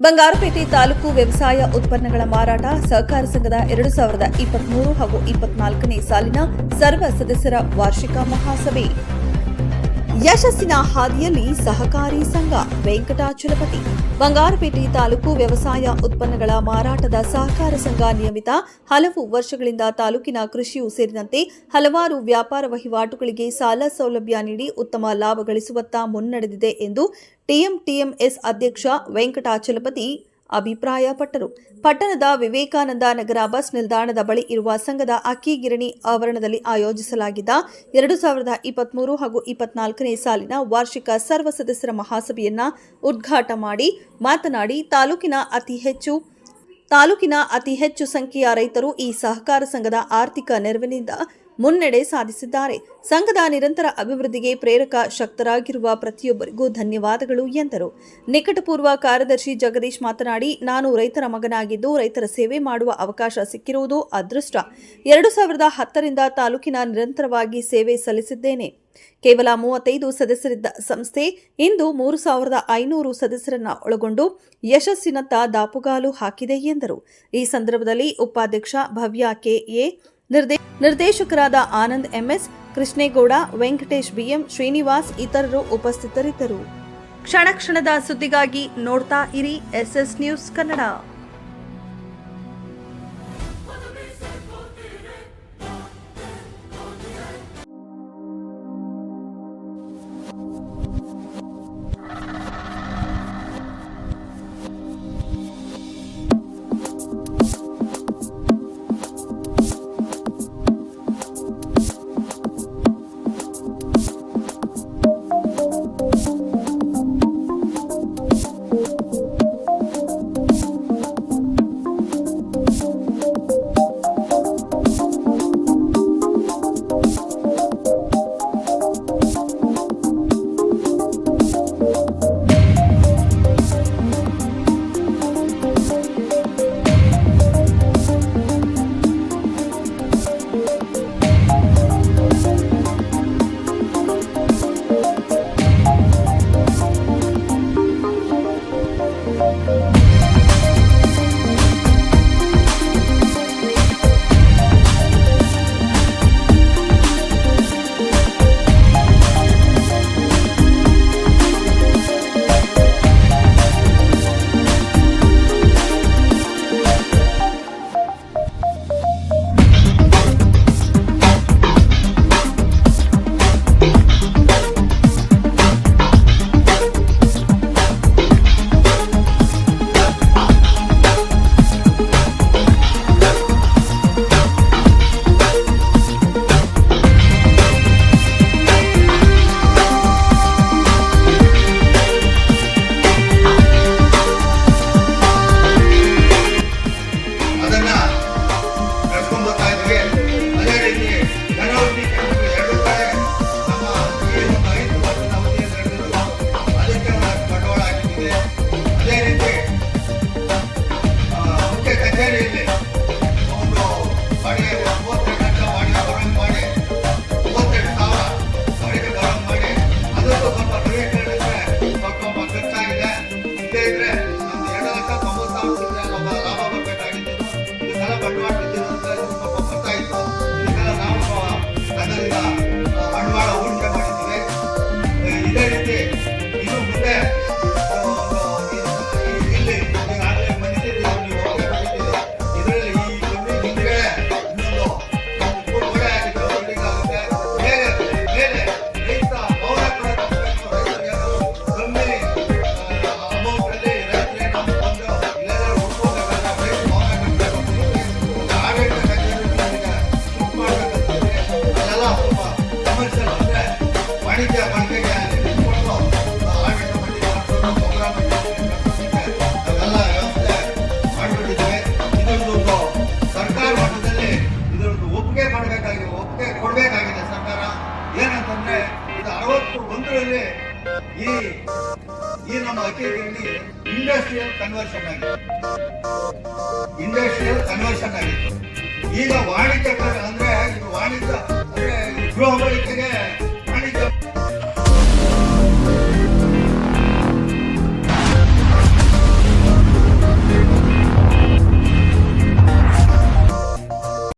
ಬಂಗಾರಪೇಟೆ ತಾಲೂಕು ವ್ಯವಸಾಯ ಉತ್ಪನ್ನಗಳ ಮಾರಾಟ ಸಹಕಾರ ಸಂಘದ 2023 ಹಾಗೂ 24ನೇ ಸಾಲಿನ ಸರ್ವ ಸದಸ್ಯರ ವಾರ್ಷಿಕ ಮಹಾಸಭೆ. ಯಶಸ್ಸಿನ ಹಾದಿಯಲ್ಲಿ ಸಹಕಾರಿ ಸಂಘ ವೆಂಕಟಾಚಲಪತಿ. ಬಂಗಾರಪೇಟೆ ತಾಲೂಕು ವ್ಯವಸಾಯ ಉತ್ಪನ್ನಗಳ ಮಾರಾಟದ ಸಹಕಾರ ಸಂಘ ನಿಯಮಿತ ಹಲವು ವರ್ಷಗಳಿಂದ ತಾಲೂಕಿನ ಕೃಷಿಯೂ ಸೇರಿದಂತೆ ಹಲವಾರು ವ್ಯಾಪಾರ ವಹಿವಾಟುಗಳಿಗೆ ಸಾಲ ಸೌಲಭ್ಯ ನೀಡಿ ಉತ್ತಮ ಲಾಭ ಗಳಿಸುವತ್ತ ಮುನ್ನಡೆದಿದೆ ಎಂದು ಟಿಎಂಎಸ್ ಅಧ್ಯಕ್ಷ ವೆಂಕಟಾಚಲಪತಿ ಅಭಿಪ್ರಾಯಪಟ್ಟರು. ಪಟ್ಟಣದ ವಿವೇಕಾನಂದ ನಗರ ಬಸ್ ನಿಲ್ದಾಣದ ಬಳಿ ಇರುವ ಸಂಘದ ಅಕ್ಕಿ ಗಿರಣಿ ಆವರಣದಲ್ಲಿ ಆಯೋಜಿಸಲಾಗಿದ್ದ 2023 ಹಾಗೂ 24ನೇ ಸಾಲಿನ ವಾರ್ಷಿಕ ಸರ್ವ ಸದಸ್ಯರ ಮಹಾಸಭೆಯನ್ನ ಉದ್ಘಾಟ ಮಾಡಿ ಮಾತನಾಡಿ ತಾಲೂಕಿನ ಅತಿ ಹೆಚ್ಚು ಸಂಖ್ಯೆಯ ರೈತರು ಈ ಸಹಕಾರ ಸಂಘದ ಆರ್ಥಿಕ ನೆರವಿನಿಂದ ಮುನ್ನಡೆ ಸಾಧಿಸಿದ್ದಾರೆ. ಸಂಘದ ನಿರಂತರ ಅಭಿವೃದ್ಧಿಗೆ ಪ್ರೇರಕ ಶಕ್ತರಾಗಿರುವ ಪ್ರತಿಯೊಬ್ಬರಿಗೂ ಧನ್ಯವಾದಗಳು ಎಂದರು. ನಿಕಟಪೂರ್ವ ಕಾರ್ಯದರ್ಶಿ ಜಗದೀಶ್ ಮಾತನಾಡಿ, ನಾನು ರೈತರ ಮಗನಾಗಿದ್ದು ರೈತರ ಸೇವೆ ಮಾಡುವ ಅವಕಾಶ ಸಿಕ್ಕಿರುವುದು ಅದೃಷ್ಟ. 2010ರಿಂದ ತಾಲೂಕಿನ ನಿರಂತರವಾಗಿ ಸೇವೆ ಸಲ್ಲಿಸಿದ್ದೇನೆ. ಕೇವಲ 35 ಸದಸ್ಯರಿದ್ದ ಸಂಸ್ಥೆ ಇಂದು 3500 ಸದಸ್ಯರನ್ನ ಒಳಗೊಂಡು ಯಶಸ್ಸಿನತ್ತ ದಾಪುಗಾಲು ಹಾಕಿದೆ ಎಂದರು. ಈ ಸಂದರ್ಭದಲ್ಲಿ ಉಪಾಧ್ಯಕ್ಷ ಭವ್ಯ ಕೆಎ, ನಿರ್ದೇಶಕರಾದ ಆನಂದ್ ಎಂಎಸ್, ಕೃಷ್ಣೇಗೌಡ, ವೆಂಕಟೇಶ್ ಬಿಎಂ, ಶ್ರೀನಿವಾಸ್ ಇತರರು ಉಪಸ್ಥಿತರಿದ್ದರು. ಕ್ಷಣ ಕ್ಷಣದ ಸುದ್ದಿಗಾಗಿ ನೋಡ್ತಾ ಇರಿ ಎಸ್ಎಸ್ ನ್ಯೂಸ್ ಕನ್ನಡ. ಕೊಡಬೇಕಾಗಿದೆ ಸರ್ಕಾರ. ಏನಂತಂದ್ರೆ ಇದು 61ರಲ್ಲಿ ಈ ನಮ್ಮ ಅಕ್ಕಿ ಗಿರಣಿ ಇಂಡಸ್ಟ್ರಿಯಲ್ ಕನ್ವರ್ಷನ್ ಆಗಿತ್ತು. ಈಗ ವಾಣಿಜ್ಯ ಅಂದ್ರೆ ಇದು ವಾಣಿಜ್ಯ